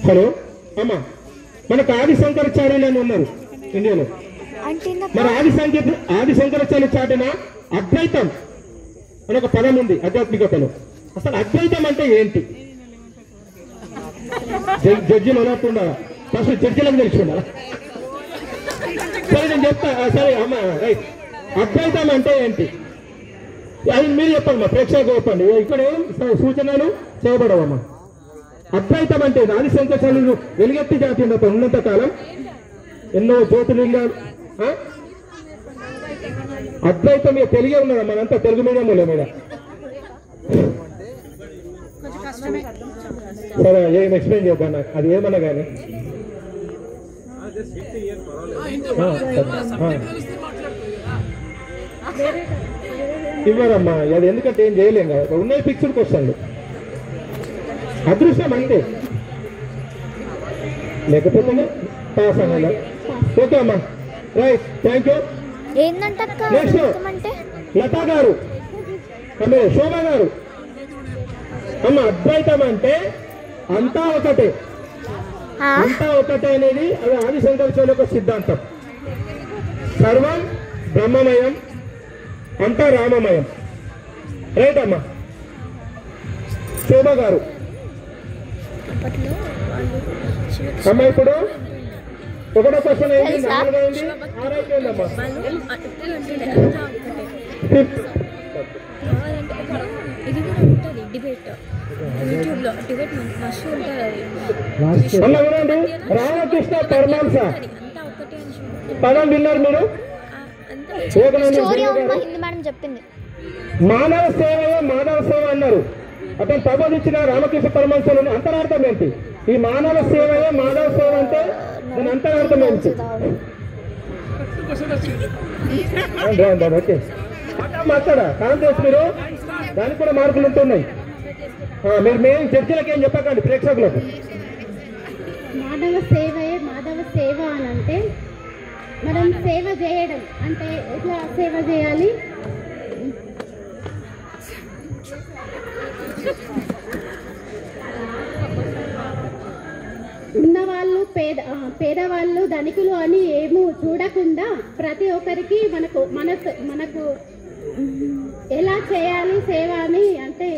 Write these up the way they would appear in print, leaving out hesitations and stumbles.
Hello అమ్మా, మనకు ఆది శంకరాచార్యులు అని ఉన్నారు ఇండియాలో. మరి ఆది శంకరాచార్య చాటిన అద్వైతం అని ఒక పదం ఉంది ఆధ్యాత్మికతలో. అసలు అద్వైతం అంటే ఏంటి? జడ్జిలు ఉన్నట్టుండా? ఫస్ట్ జడ్జిలకు తెలుసుకున్నా. సరే నేను చెప్తా. సరే అమ్మా, రైట్. అద్వైతం అంటే ఏంటి అది మీరు చెప్పండి, మా ప్రేక్షకులు చెప్పండి. ఇక్కడ ఏం సూచనలు చేయబడవమ్మా. అద్వైతం అంటే ఆది శంకరాచార్యులు వెలుగెత్తి జాతీయ ఉన్నంత కాలం ఎన్నో జ్యోతిర్లింగాలు. అద్వైతం మీద తెలుగే ఉన్నదా? మనంతా తెలుగు మీడియంలో మీద. సరే ఏం ఎక్స్ప్లెయిన్ చేద్దాం నాకు, అది ఏమన్నా కానీ. ఇవ్వరమ్మా అది, ఎందుకంటే ఏం చేయలేం కదా, ఉన్నాయి ఫిక్స్డ్ క్వశ్చన్లు. అదృష్టం అంతే, లేకపోతే పాస్ అవ్వాలి. ఓకే అమ్మా, right, thank you. Next Latha garu, Shobha గారు. అమ్మ, అద్వైతం అంటే అంతా ఒకటే, అంతా ఒకటే అనేది అది ఆది శంకరాచార్యుల యొక్క సిద్ధాంతం. సర్వం బ్రహ్మమయం, అంతా రామమయం. రైట్ అమ్మా. శోభ గారు అమ్మ, ఇప్పుడు ఒకటో క్వశ్చన్ ఏంటి? నాలుగు అయింది, 6 అయిపోయిందమ్మా. అమ్మ వినండి, రామకృష్ణ పరమహంస పదం విన్నారు మీరు? మానవ సేవయే మాధవ సేవ అన్నారు. అతను ప్రబోధించిన రామకృష్ణ పరమహంసలోని అంతరార్థం ఏంటి? ఈ మానవ సేవయే మాధవ సేవ అంటే దీని అంతరార్థం ఏంటి? ఓకే, మాట్లాడా కాంగ్రెస్ మీరు, దానికి కూడా మార్కులు ఉంటున్నాయి. మీరు మెయిన్ చర్చలకు ఏం చెప్పకండి ప్రేక్షకులకు. మానవ సేవయే మాధవ సేవ అని అంటే మనం సేవ చేయడం అంటే ఎట్లా సేవ చేయాలి? ఉన్నవాళ్ళు పేదవాళ్ళు ధనికులు అని ఏమో చూడకుండా ప్రతి ఒక్కరికి మనకు ఎలా చేయాలి సేవ అని అంటే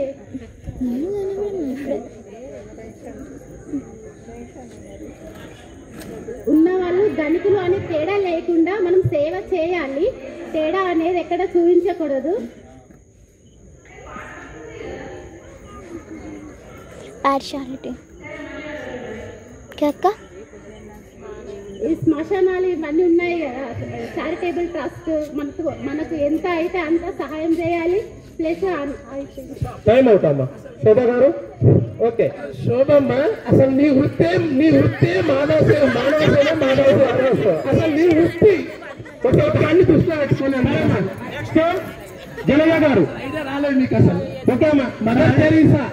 ఉన్నవాళ్ళు ధనికులు అని తేడా లేకుండా మనం సేవ చేయాలి. తేడా అనేది ఎక్కడ చూపించకూడదు. ఈ శ్మశానాలు ఇవన్నీ ఉన్నాయి కదా, చారిటబుల్ ట్రస్ట్ మనకు ఎంత అయితే అంత సహాయం చేయాలి. ప్లస్ టైం అవుతామా శోభ గారు? ఓకే శోభమ్మ, అసలు నీ వృత్తే మానవ సేవ, అసలు నీ వృత్తి అన్ని దృష్టిలో పెట్టుకున్నాను. నెక్స్ట్ జనయ్య గారు రాలేదు మీకు అసలు. ఓకే అమ్మా, మదర్ తెరీసా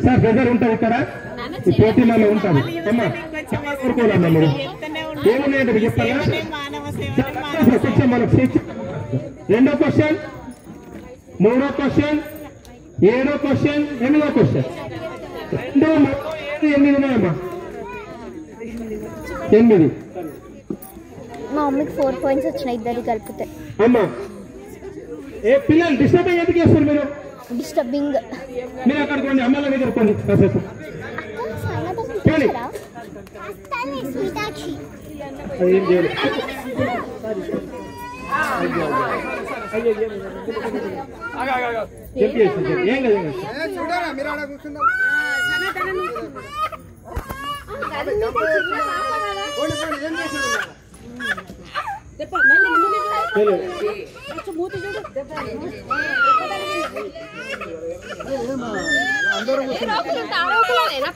సార్ బ్రదర్ ఉంటారు ఇక్కడ, ఈ పోటీలలో ఉంటారు. అమ్మా కోరుకోవాలమ్మా, మీరు ఏమున్నాయంటే చెప్తారా? కొంచెం మనకు రెండో క్వశ్చన్, మూడో క్వశ్చన్, 7వ క్వశ్చన్, 8వ క్వశ్చన్. 2, 8 ఉన్నాయమ్మా. 8. మా మమ్మీకి 4 పాయింట్స్ వచ్చినాయి ఇద్దరు కలిపితే. అమ్మా ఏ పిల్లలు డిస్టర్బ్ అయ్యి ఎందుకు చేస్తారు మీరు? డిస్టర్బింగ్. మీరు అక్కడ కొన్ని అమ్మాయిల దగ్గర కొన్ని కాసేపు ఏం చేయాలి? ఏం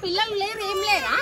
పిల్లలు లేరు, ఏం లేరా?